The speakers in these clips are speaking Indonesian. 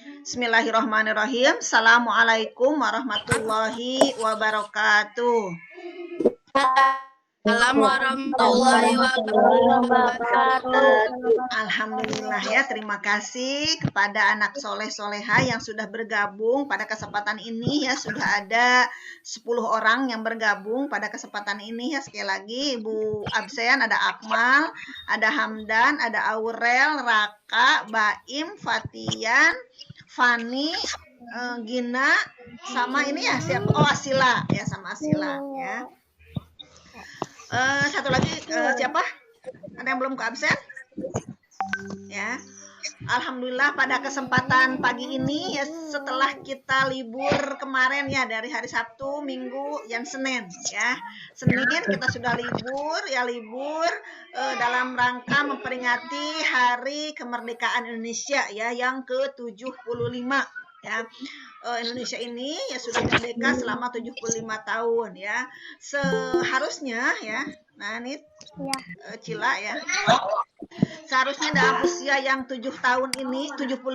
Bismillahirrahmanirrahim. Assalamualaikum warahmatullahi wabarakatuh. Assalamualaikum warahmatullahi wabarakatuh. Alhamdulillah ya, terima kasih kepada anak soleh-soleha yang sudah bergabung pada kesempatan ini ya. Sudah ada 10 orang yang bergabung pada kesempatan ini ya. Sekali lagi Ibu absen, ada Akmal, ada Hamdan, ada Aurel, Raka, Baim, Fatian, Fani, Gina, sama ini ya siapa? Oh, Asila ya, sama Asila ya. Satu lagi siapa? Ada yang belum ke absen? Ya. Alhamdulillah pada kesempatan pagi ini ya, setelah kita libur kemarin ya, dari hari Sabtu, Minggu, yang Senin ya. Senin kita sudah libur dalam rangka memperingati Hari Kemerdekaan Indonesia ya, yang ke-75 ya. Indonesia ini ya sudah merdeka selama 75 tahun ya. Seharusnya ya. Nah, ini Cila ya. Seharusnya dalam usia yang 75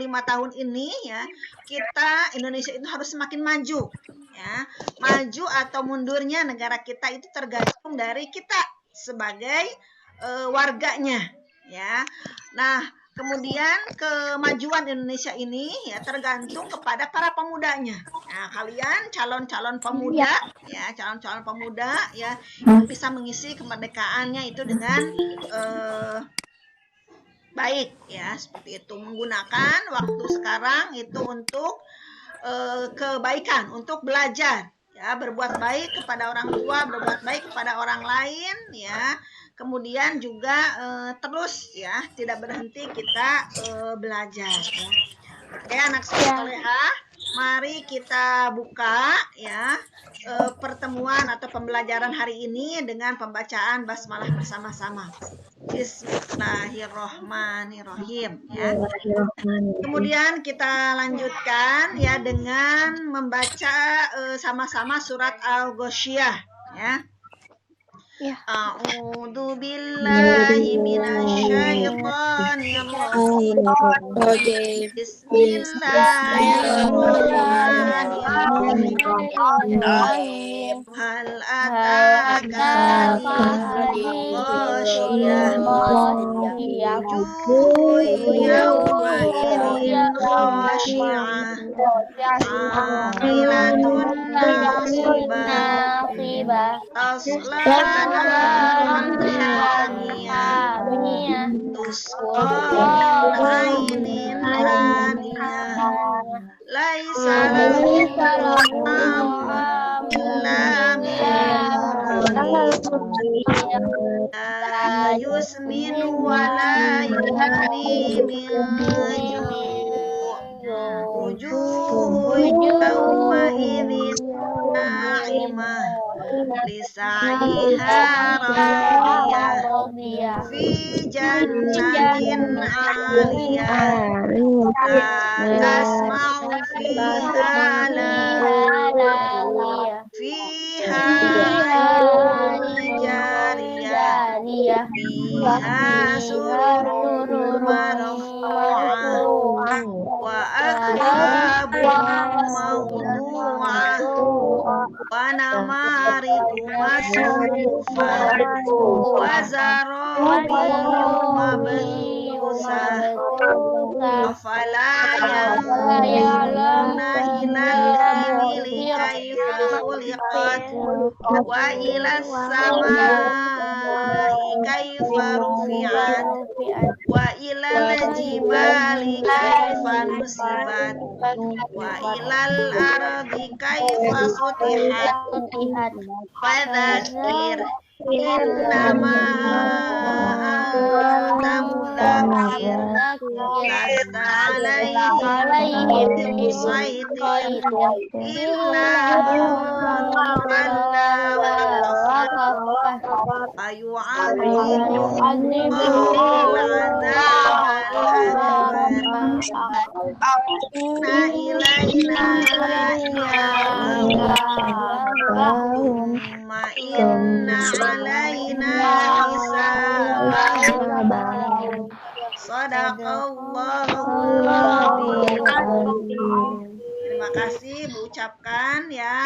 tahun ini ya, kita Indonesia itu harus semakin maju ya. Maju atau mundurnya negara kita itu tergantung dari kita sebagai warganya ya. Nah, kemudian kemajuan Indonesia ini ya tergantung kepada para pemudanya. Nah, kalian calon-calon pemuda ya, calon-calon pemuda ya, yang bisa mengisi kemerdekaannya itu dengan baik ya, seperti itu, menggunakan waktu sekarang itu untuk kebaikan, untuk belajar ya, berbuat baik kepada orang tua, berbuat baik kepada orang lain ya. Kemudian juga terus ya, tidak berhenti kita belajar ya. Oke, anak soleha, mari kita buka ya pertemuan atau pembelajaran hari ini dengan pembacaan basmalah bersama-sama. Bismillahirrohmanirrohim ya. Kemudian kita lanjutkan ya dengan membaca sama-sama surat Al-Ghasyiyah ya. A'udzu billahi minasyaitonir rajim. Bismillahirrahmanirrahim. Hal ataka ghasyiyah. Wujuhun yawma idzin khashi'ah. 'amilatun nasibah. Tasla dunia tusqa ainin aniyah laisa lahum illa la yusminu wa la yughni min wujuhun yawma idzin na'imah lisa'iha radiyah fi jannatin 'aliyah la tasma'u fiha laghiya fiha 'ainun jariyah fiha sururun marfu'ah wa akwabun mawdu'ah wa namariqu masfufah wa zarabiyyu mabthusah afala yanzuruna ilal ibili kaifa khuliqat wa ilas samai kaifa rufi'at wa ilal jibali kaifa nusibat wa ilal ardi kaifa sutihat fadzakir innama anta mudzakir lasta alaihim musaitir illa man ayu'adzibullahu inna ilaina iyabahum inna alaina hisabahum. Sadaqallahul azim. kasih Bu ucapkan ya.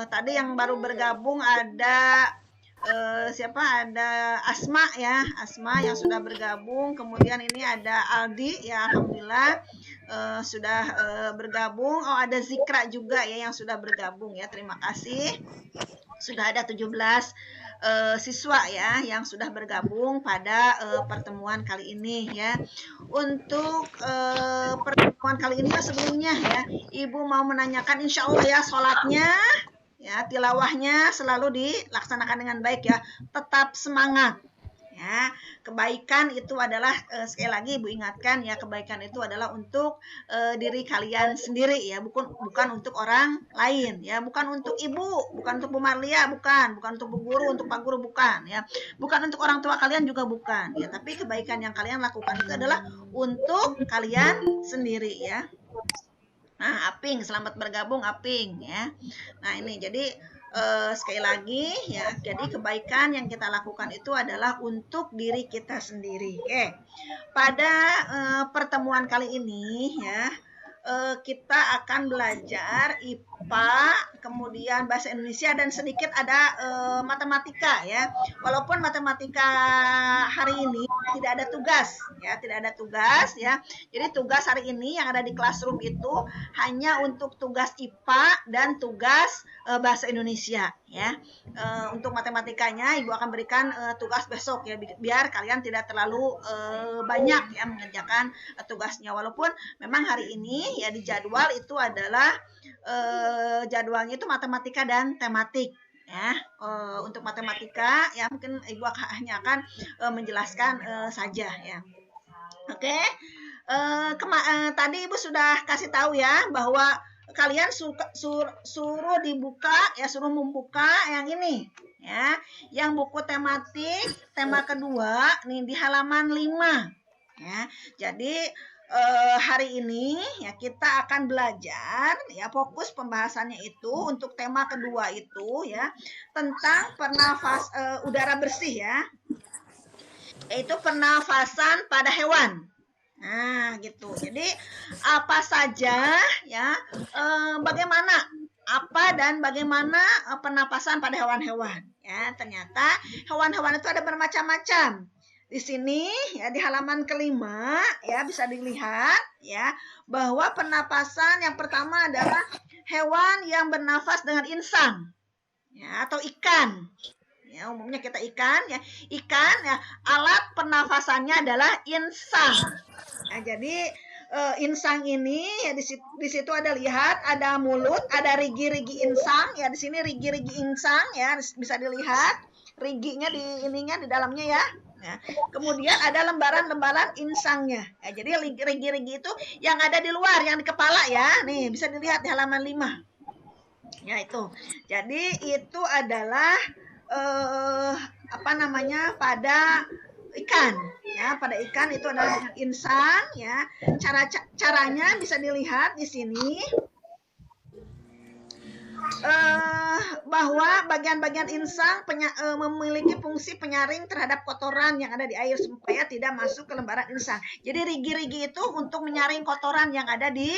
Tadi yang baru bergabung ada siapa? Ada Asma ya, Asma yang sudah bergabung. Kemudian ini ada Aldi ya, alhamdulillah sudah bergabung. Oh, ada Zikra juga ya yang sudah bergabung ya. Terima kasih. Sudah ada 17 siswa ya yang sudah bergabung pada pertemuan kali ini ya. Untuk pertemuan kali ini sebelumnya ya, Ibu mau menanyakan insya Allah ya sholatnya ya, tilawahnya selalu dilaksanakan dengan baik ya, tetap semangat ya. Kebaikan itu adalah sekali lagi Ibu ingatkan ya, kebaikan itu adalah untuk diri kalian sendiri ya, bukan untuk orang lain ya, bukan untuk ibu, bukan untuk Bu Marlia, bukan untuk Bu Guru, untuk Pak Guru, bukan ya, bukan untuk orang tua kalian juga bukan ya, tapi kebaikan yang kalian lakukan itu adalah untuk kalian sendiri ya. Nah, Aping, selamat bergabung Aping ya. Nah, ini jadi sekali lagi ya, jadi kebaikan yang kita lakukan itu adalah untuk diri kita sendiri. Oke. Pada pertemuan kali ini ya, kita akan belajar IPA, kemudian bahasa Indonesia dan sedikit ada matematika ya. Walaupun matematika hari ini tidak ada tugas ya, tidak ada tugas ya. Jadi tugas hari ini yang ada di classroom itu hanya untuk tugas IPA dan tugas bahasa Indonesia ya. Untuk matematikanya Ibu akan berikan tugas besok ya, biar kalian tidak terlalu banyak ya mengerjakan tugasnya. Walaupun memang hari ini ya di jadwal itu adalah jadwalnya itu matematika dan tematik ya. Untuk matematika ya mungkin Ibu hanya akan menjelaskan saja ya. Oke. Tadi Ibu sudah kasih tahu ya bahwa kalian suruh dibuka ya, suruh membuka yang ini ya, yang buku tematik tema kedua nih di halaman 5 ya. Jadi hari ini ya kita akan belajar ya, fokus pembahasannya itu untuk tema kedua itu ya, tentang pernafas udara bersih ya, yaitu pernafasan pada hewan. Nah, gitu. Jadi apa saja ya, bagaimana pernapasan pada hewan-hewan ya. Ternyata hewan-hewan itu ada bermacam-macam. Di sini ya di halaman kelima ya bisa dilihat ya bahwa pernapasan yang pertama adalah hewan yang bernafas dengan insang ya, atau ikan. Ya, umumnya kita ikan ya. Ikan ya, alat pernafasannya adalah insang. Nah, jadi insang ini ya di situ ada lihat, ada mulut, ada rigi-rigi insang ya. Di sini rigi-rigi insang ya, bisa dilihat riginya di ininya di dalamnya ya. Ya. Kemudian ada lembaran-lembaran insangnya. Ya, jadi rigi-rigi itu yang ada di luar, yang di kepala ya. Nih, bisa dilihat di halaman 5. Ya, itu. Jadi itu adalah pada ikan ya, pada ikan itu adalah dengan insang ya. Caranya bisa dilihat di sini bahwa bagian-bagian insang memiliki fungsi penyaring terhadap kotoran yang ada di air supaya tidak masuk ke lembaran insang. Jadi rigi-rigi itu untuk menyaring kotoran yang ada di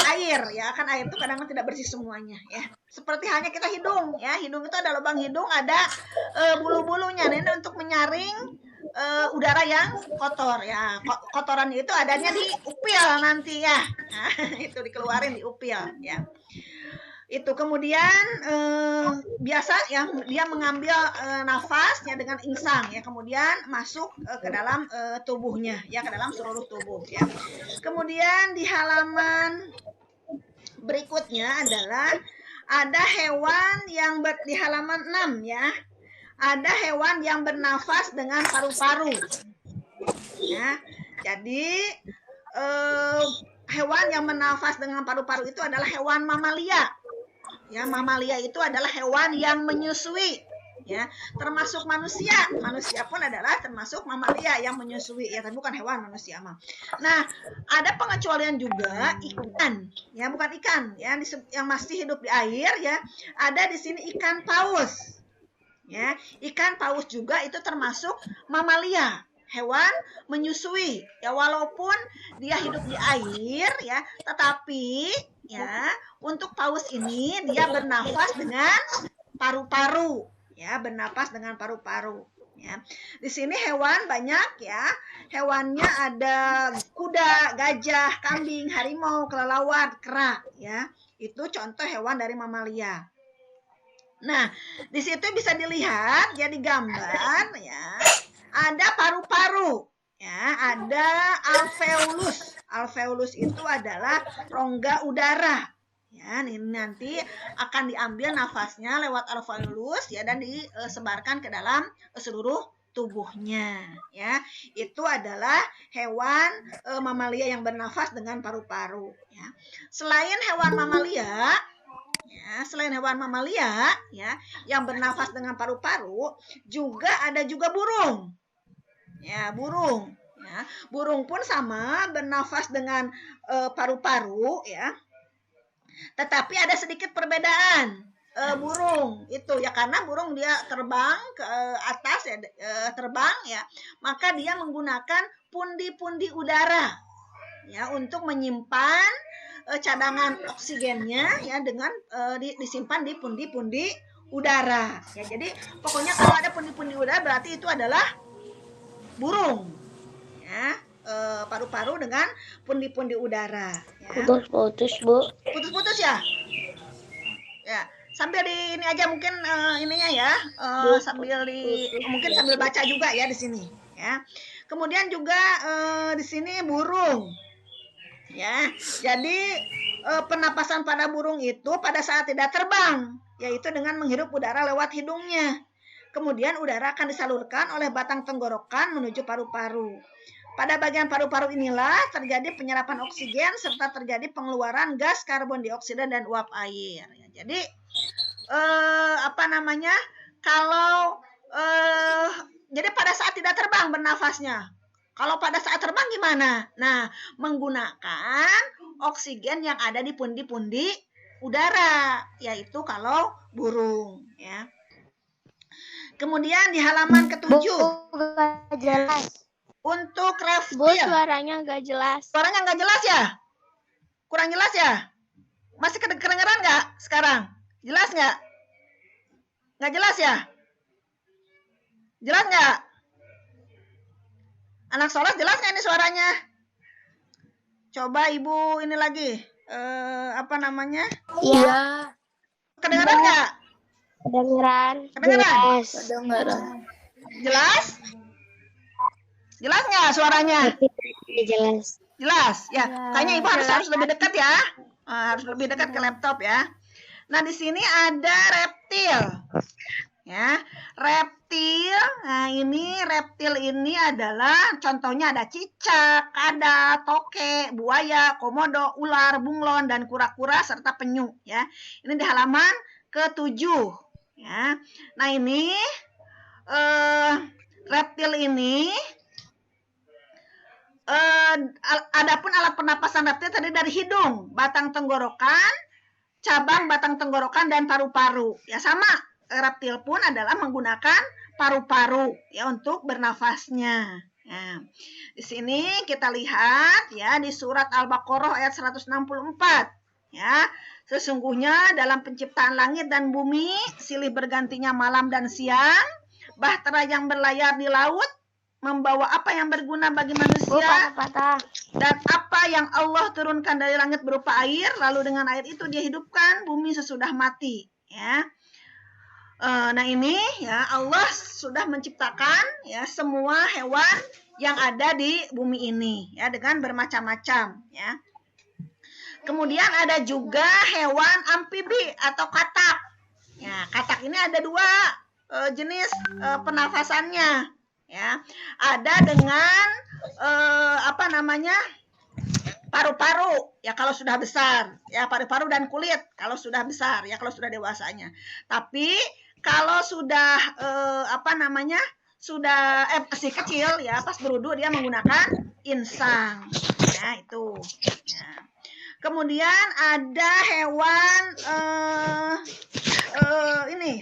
air ya, kan air itu kadang-kadang tidak bersih semuanya ya. Seperti halnya kita hidung ya, hidung itu ada lubang hidung, ada bulu-bulunya. Ini untuk menyaring udara yang kotor ya. Kotoran itu adanya di upil nanti ya. Nah, itu dikeluarin di upil ya. Itu kemudian biasa ya dia mengambil nafasnya dengan insang ya, kemudian masuk ke dalam tubuhnya ya, ke dalam seluruh tubuh ya. Kemudian di halaman berikutnya adalah ada hewan yang di halaman 6 ya. Ada hewan yang bernafas dengan paru-paru ya. Jadi hewan yang bernafas dengan paru-paru itu adalah hewan mamalia. Ya, mamalia itu adalah hewan yang menyusui ya, termasuk manusia. Manusia pun adalah termasuk mamalia yang menyusui ya, tapi bukan hewan manusia mah. Nah, ada pengecualian juga ikan ya, bukan ikan ya yang masih hidup di air ya. Ada di sini ikan paus. Ya, ikan paus juga itu termasuk mamalia hewan menyusui ya, walaupun dia hidup di air ya, tetapi ya untuk paus ini dia bernafas dengan paru-paru ya, bernafas dengan paru-paru ya. Di sini hewan banyak ya, hewannya ada kuda, gajah, kambing, harimau, kelelawar, kera ya. Itu contoh hewan dari mamalia. Nah, di situ bisa dilihat jadi gambar ya, ada paru-paru ya, ada alveolus. Alveolus itu adalah rongga udara. Ya, ini nanti akan diambil nafasnya lewat alveolus ya, dan disebarkan ke dalam seluruh tubuhnya ya. Itu adalah hewan mamalia yang bernafas dengan paru-paru ya. Selain hewan mamalia ya, yang bernafas dengan paru-paru, ada juga burung. Ya, burung ya. Burung pun sama bernafas dengan paru-paru ya. Tetapi ada sedikit perbedaan. Burung itu ya, karena burung dia terbang ke atas ya, terbang ya, maka dia menggunakan pundi-pundi udara ya untuk menyimpan cadangan oksigennya ya, dengan disimpan di pundi-pundi udara ya. Jadi pokoknya kalau ada pundi-pundi udara berarti itu adalah burung ya, paru-paru dengan pundi-pundi udara ya. Putus-putus, Bu. Putus-putus ya. Ya, sambil di ini aja mungkin ininya ya, mungkin sambil baca juga ya di sini ya. Kemudian juga di sini burung. Ya, jadi penapasan pada burung itu pada saat tidak terbang, yaitu dengan menghirup udara lewat hidungnya. Kemudian udara akan disalurkan oleh batang tenggorokan menuju paru-paru. Pada bagian paru-paru inilah terjadi penyerapan oksigen serta terjadi pengeluaran gas karbon dioksida dan uap air. Jadi jadi pada saat tidak terbang bernafasnya. Kalau pada saat terbang gimana? Nah, menggunakan oksigen yang ada di pundi-pundi udara, yaitu kalau burung ya. Kemudian di halaman ke-7. Gak jelas. Untuk reptil. Bu, suaranya gak jelas. Suaranya nggak jelas ya? Kurang jelas ya? Masih kedengeran nggak sekarang? Jelas nggak? Nggak jelas ya? Jelas nggak? Anak sholat jelas nggak ini suaranya? Coba ibu ini lagi. Iya. Kedengeran nggak? Kedengeran. Jelas? Jelas nggak suaranya? Jelas. Jelas ya. Kayaknya ibu harus lebih dekat ya. Harus lebih dekat ke laptop ya. Nah, di sini ada reptil. Ya, reptil. Nah, reptil ini adalah contohnya ada cicak, kada, toke, buaya, komodo, ular, bunglon, dan kura-kura serta penyu ya. Ini di halaman ke-7 ya. Nah, ini reptil ini adapun alat pernapasan reptil tadi dari hidung, batang tenggorokan, cabang batang tenggorokan, dan paru-paru. Ya, sama. Reptil pun adalah menggunakan paru-paru ya untuk bernafasnya. Nah, di sini kita lihat ya di surat Al-Baqarah ayat 164 ya. Sesungguhnya dalam penciptaan langit dan bumi silih bergantinya malam dan siang, bahtera yang berlayar di laut membawa apa yang berguna bagi manusia dan apa yang Allah turunkan dari langit berupa air, lalu dengan air itu dia hidupkan bumi sesudah mati ya. Nah, ini ya Allah sudah menciptakan ya semua hewan yang ada di bumi ini ya dengan bermacam-macam ya. Kemudian ada juga hewan amfibi atau katak. Ya, katak ini ada dua jenis pernafasannya ya. Ada dengan paru-paru ya kalau sudah besar ya, paru-paru dan kulit kalau sudah besar ya, kalau sudah dewasanya. Tapi kalau sudah masih kecil ya, pas berudu dia menggunakan insang ya, itu ya. Kemudian ada hewan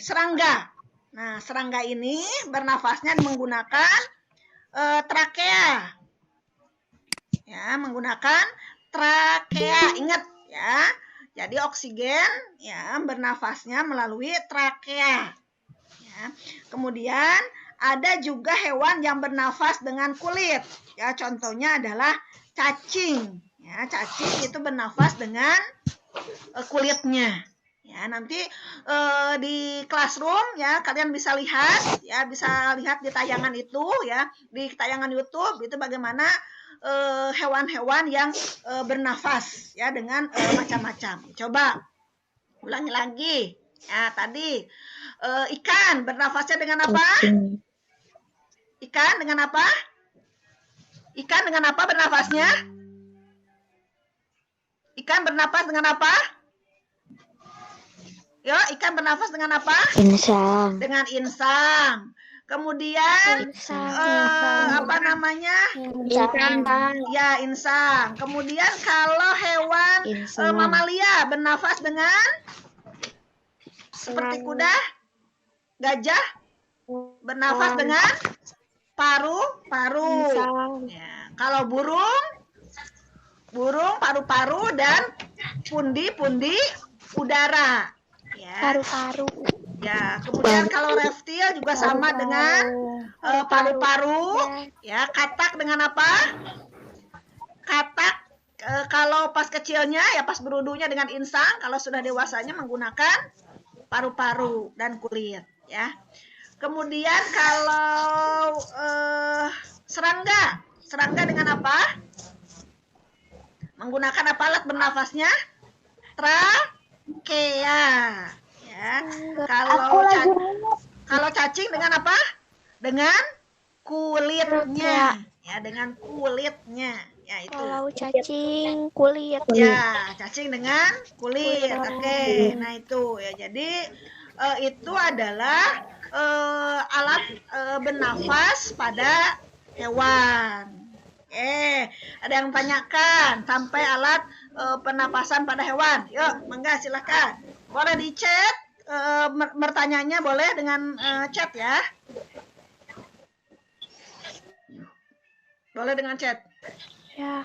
serangga. Nah, serangga ini bernafasnya menggunakan trakea. Ya, menggunakan trakea. Ingat ya. Jadi oksigen ya bernafasnya melalui trakea. Ya. Kemudian ada juga hewan yang bernafas dengan kulit. Ya, contohnya adalah cacing. Ya, cacing itu bernafas dengan kulitnya. Ya, nanti di classroom ya kalian bisa lihat di tayangan itu ya, di tayangan YouTube itu bagaimana hewan-hewan yang bernafas ya dengan macam-macam. Coba ulangi lagi. Ya, tadi ikan bernafasnya dengan apa? Ikan dengan apa? Ikan dengan apa bernafasnya? Ikan bernafas dengan apa? Yo, ikan bernafas dengan apa? Insang. Dengan insang. Kemudian apa namanya? Insang. Ya, insang. Kemudian kalau hewan mamalia bernafas dengan seperti kuda, gajah bernafas dengan paru-paru. Ya, kalau burung paru-paru dan pundi-pundi udara. Ya. Paru-paru. Ya, kemudian kalau reptil juga sama dengan paru-paru. Ya, katak dengan apa? Katak kalau pas kecilnya ya pas berudunya dengan insang, kalau sudah dewasanya menggunakan paru-paru dan kulit. Ya. Kemudian kalau serangga dengan apa? Menggunakan apa alat bernafasnya? Trakea. Ya. Kalau cacing dengan apa? Dengan kulitnya. Ya, dengan kulitnya. Ya, itu. Kalau cacing kulit. Ya, cacing dengan kulit. Oke. Nah, itu ya. Jadi itu adalah alat bernafas pada hewan. Ada yang tanyakan sampai alat pernapasan pada hewan. Yuk, mangga silakan. Boleh di chat, bertanyanya boleh dengan chat ya. Boleh dengan chat. Ya.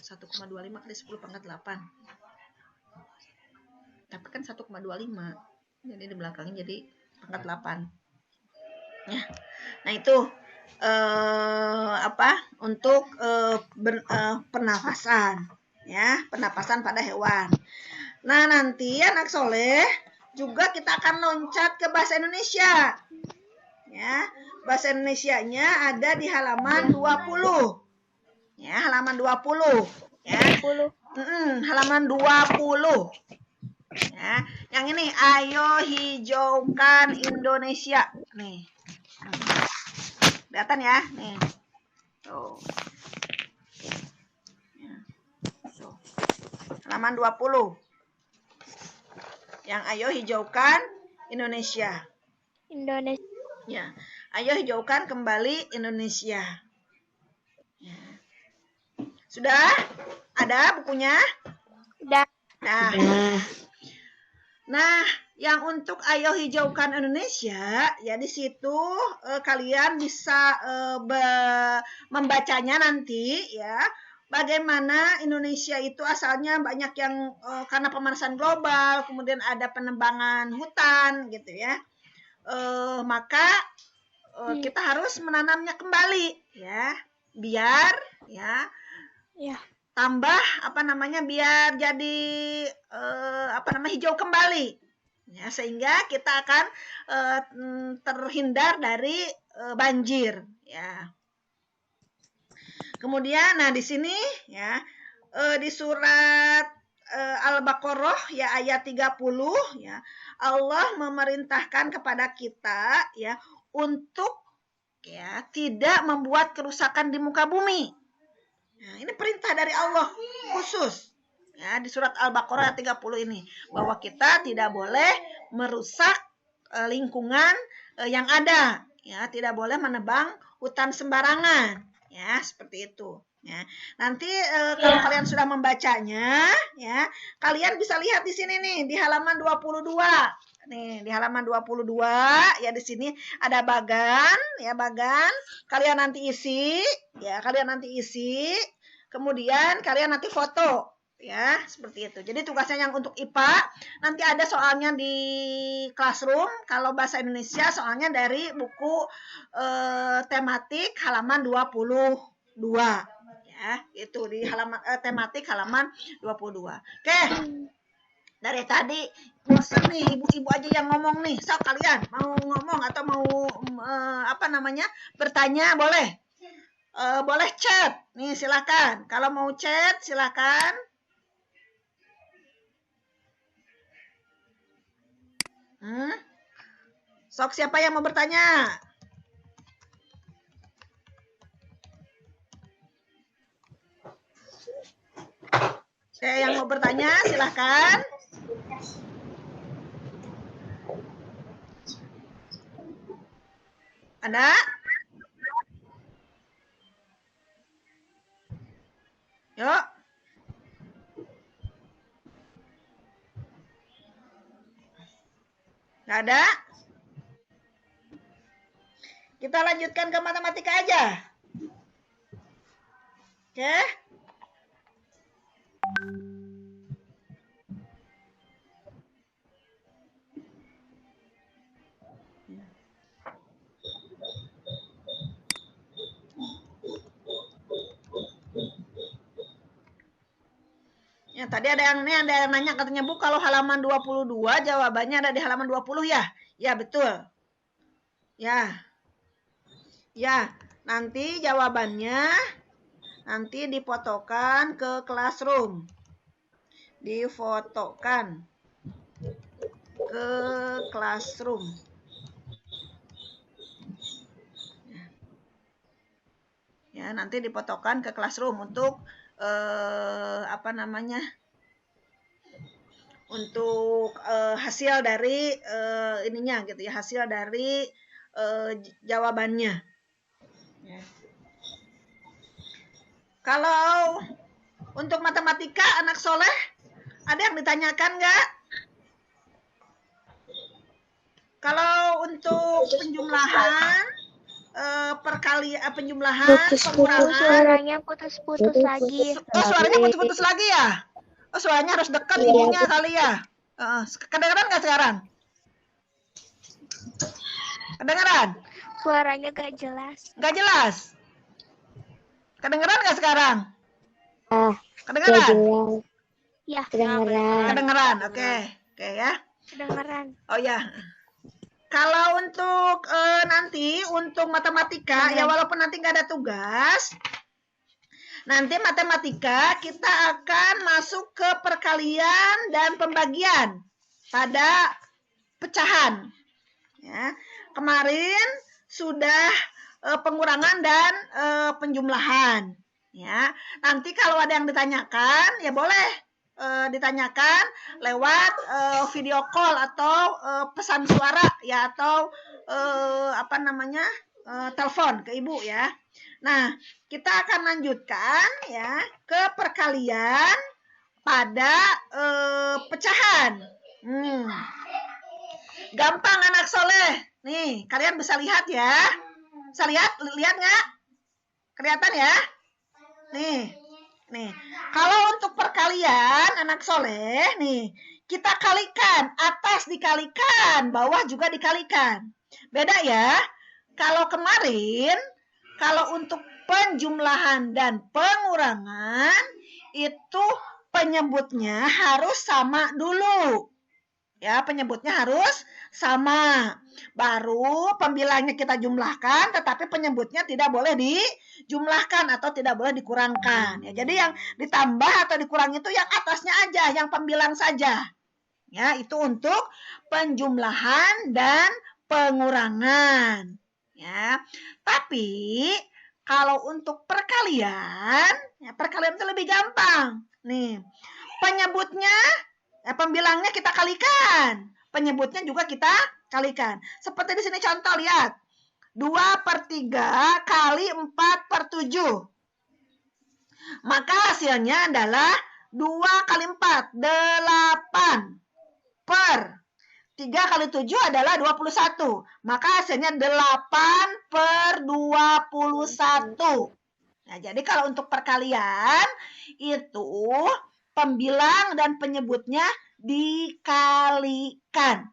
Satu 1,25 kali 10 pangkat 8. Tapi kan 1,25. Jadi di belakangnya jadi pangkat 8. Ya. Nah, itu untuk pernafasan ya, pernapasan pada hewan. Nah, nanti anak soleh juga kita akan loncat ke bahasa Indonesia. Ya, bahasa Indonesianya ada di halaman 20. Ya, halaman 20. Ya. Halaman 20. Ya, yang ini ayo hijaukan Indonesia. Nih. Kelihatan ya? Nih. Tuh. Ya. Tuh. Halaman 20. Yang ayo hijaukan Indonesia. Ya. Ayo hijaukan kembali Indonesia. Ya. Sudah? Ada bukunya? Sudah. Nah, yang untuk ayo hijaukan Indonesia, ya di situ kalian bisa membacanya nanti ya. Bagaimana Indonesia itu asalnya banyak yang karena pemanasan global, kemudian ada penebangan hutan gitu ya. Maka kita harus menanamnya kembali ya, biar ya. Tambah biar jadi hijau kembali ya, sehingga kita akan terhindar dari banjir ya. Kemudian nah di sini ya di surat Al-Baqarah ya ayat 30 ya, Allah memerintahkan kepada kita ya untuk ya tidak membuat kerusakan di muka bumi. Nah, ini perintah dari Allah khusus Ya, di surat Al-Baqarah 30 ini bahwa kita tidak boleh merusak lingkungan yang ada, ya, tidak boleh menebang hutan sembarangan, ya, seperti itu. Ya. Nanti kalau kalian sudah membacanya, ya, kalian bisa lihat di sini nih di halaman 22. Nih, di halaman 22 ya, di sini ada bagan, ya, bagan. Kalian nanti isi, ya, kalian nanti isi. Kemudian kalian nanti foto, ya, seperti itu. Jadi tugasnya yang untuk IPA nanti ada soalnya di Classroom. Kalau bahasa Indonesia soalnya dari buku tematik halaman 22. Ya, itu di halaman tematik halaman 22. Oke. Dari tadi bosan nih, ibu-ibu aja yang ngomong nih. So, kalian mau ngomong atau mau bertanya boleh. Boleh chat. Nih, silakan. Kalau mau chat silakan. Sok, siapa yang mau bertanya? Yang mau bertanya silahkan. Ada? Yuk. Nggak ada? Kita lanjutkan ke matematika aja. Oke? Ya, tadi ada yang nanya katanya, Bu, kalau halaman 22 jawabannya ada di halaman 20 ya? Ya, betul. Ya. Ya, nanti jawabannya nanti difotokan ke Classroom. Difotokan ke Classroom. Ya, nanti difotokan ke Classroom untuk untuk hasil dari ininya gitu ya, hasil dari jawabannya. Ya. Kalau untuk matematika anak soleh ada yang ditanyakan nggak? Kalau untuk penjumlahan penjumlahan pengurangan, suaranya putus-putus lagi. Oh, suaranya putus-putus lagi ya? Oh, suaranya harus dekat ibunya kali ya. Kedengeran nggak sekarang? Kedengeran? Suaranya gak jelas. Nggak jelas. Kedengeran nggak sekarang? Kedengeran? Ya, kedengeran. Oke ya. Kedengeran. Oh ya. Kalau untuk nanti untuk matematika ya, walaupun nanti nggak ada tugas, nanti matematika kita akan masuk ke perkalian dan pembagian pada pecahan. Ya, kemarin sudah pengurangan dan penjumlahan. Ya, nanti kalau ada yang ditanyakan ya boleh ditanyakan lewat video call atau pesan suara ya, atau telepon ke ibu ya. Nah, kita akan lanjutkan ya ke perkalian pada pecahan. Gampang anak soleh. Nih, kalian bisa lihat ya. Bisa lihat nggak? Kelihatan ya? Nih. Kalau untuk perkalian anak soleh, nih, kita kalikan. Atas dikalikan, bawah juga dikalikan. Beda ya. Kalau kemarin, kalau untuk penjumlahan dan pengurangan, itu penyebutnya harus sama dulu. Ya, penyebutnya harus sama. Baru pembilangnya kita jumlahkan, tetapi penyebutnya tidak boleh dijumlahkan atau tidak boleh dikurangkan. Ya, jadi yang ditambah atau dikurangi itu yang atasnya aja, yang pembilang saja. Ya, itu untuk penjumlahan dan pengurangan. Ya, tapi kalau untuk perkalian, ya perkalian itu lebih gampang. Nih, Penyebutnya, pembilangnya kita kalikan. Penyebutnya juga kita kalikan. Seperti di sini contoh, lihat. 2/3 kali 4/7. Maka hasilnya adalah 2 kali 4, 8. Per 3 kali 7 adalah 21. Maka hasilnya 8/21. Nah, jadi kalau untuk perkalian, itu pembilang dan penyebutnya dikalikan.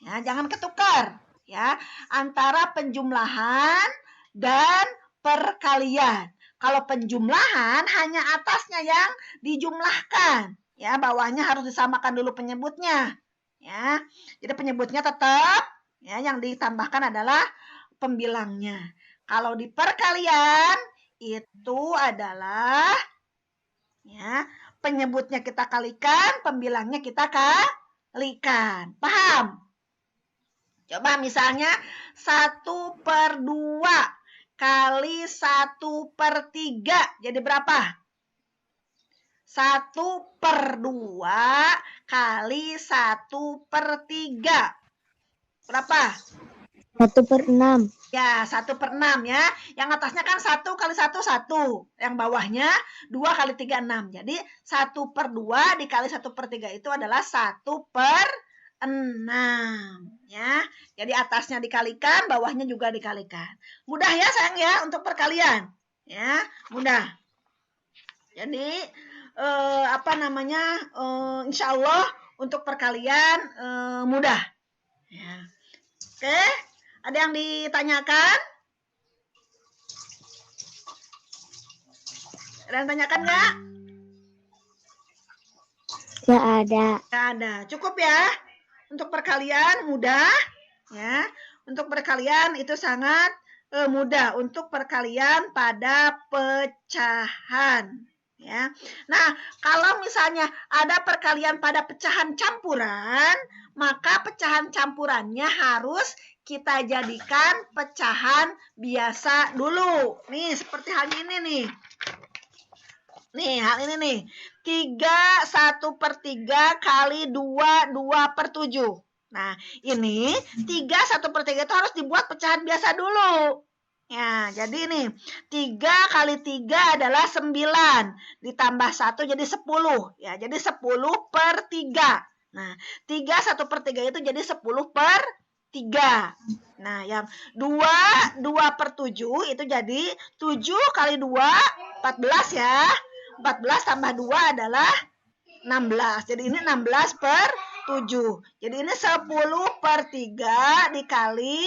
Ya, jangan ketukar. Ya, antara penjumlahan dan perkalian. Kalau penjumlahan hanya atasnya yang dijumlahkan, ya bawahnya harus disamakan dulu penyebutnya, ya. Jadi penyebutnya tetap, ya yang ditambahkan adalah pembilangnya. Kalau di perkalian itu adalah, ya penyebutnya kita kalikan, pembilangnya kita kalikan. Paham? Coba misalnya 1/2 kali 1/3 jadi berapa? 1/2 kali 1/3 berapa? 1/6. Ya, 1/6 ya. Yang atasnya kan 1 kali 1, 1. Yang bawahnya 2 kali 3, 6. Jadi 1/2 dikali 1/3 itu adalah 1/6. Ya, jadi atasnya dikalikan, bawahnya juga dikalikan. Mudah ya sayang ya untuk perkalian. Ya, mudah. Jadi insya Allah untuk perkalian mudah. Ya. Oke, ada yang ditanyakan? Ada yang tanyakan nggak? Nggak ada. Nggak ada. Cukup ya. Untuk perkalian mudah, ya. Untuk perkalian itu sangat mudah untuk perkalian pada pecahan, ya. Nah, kalau misalnya ada perkalian pada pecahan campuran, maka pecahan campurannya harus kita jadikan pecahan biasa dulu. Nih, seperti hal ini nih. Nih, hal ini nih. 3 1/3 kali 2 2/7. Nah, ini 3 1/3 itu harus dibuat pecahan biasa dulu. Ya, jadi nih 3 kali 3 adalah 9. Ditambah 1 jadi 10. Ya, jadi 10/3. Nah, 3 1/3 itu jadi 10/3. Nah, yang 2/7 itu jadi 7 kali 2, 14 ya. 14 tambah 2 adalah 16. Jadi ini 16/7. Jadi ini 10/3 dikali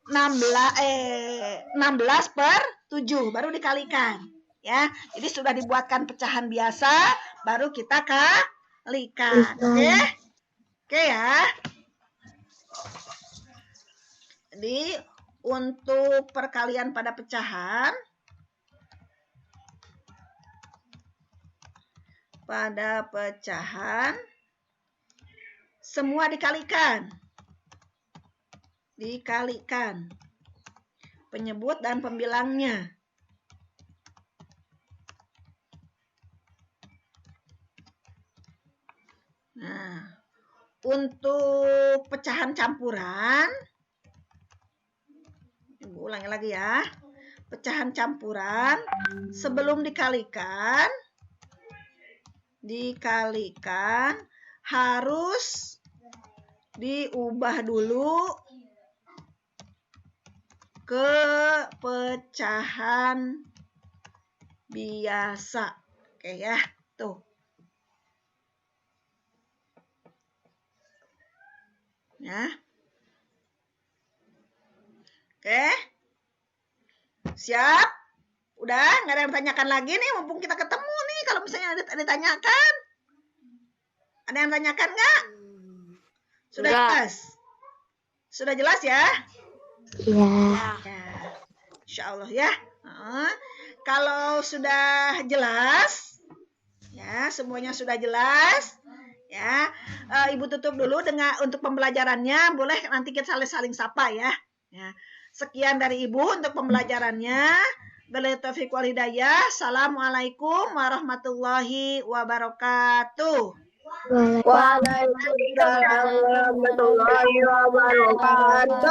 16/7 baru dikalikan. Ya, jadi sudah dibuatkan pecahan biasa, baru kita kalikan. Oke? Oke ya. Jadi untuk perkalian pada pecahan, semua dikalikan. Dikalikan. Penyebut dan pembilangnya. Nah, untuk pecahan campuran, Ibu ulangi lagi ya. Pecahan campuran sebelum dikalikan harus diubah dulu ke pecahan biasa. Oke ya, tuh. Ya. Oke. Siap? Udah, nggak ada yang tanyakan lagi nih, mumpung kita ketemu nih. Kalau misalnya ada ditanyakan. Ada yang tanyakan nggak? Sudah jelas? Sudah jelas ya? Iya. Ya. Insya Allah ya. Kalau sudah jelas, ya semuanya sudah jelas, ya Ibu tutup dulu untuk pembelajarannya. Boleh nanti kita saling sapa ya. Ya. Sekian dari Ibu untuk pembelajarannya. Billahi taufiq wal hidayah. Assalamualaikum warahmatullahi wabarakatuh. Waalaikumsalam warahmatullahi wabarakatuh.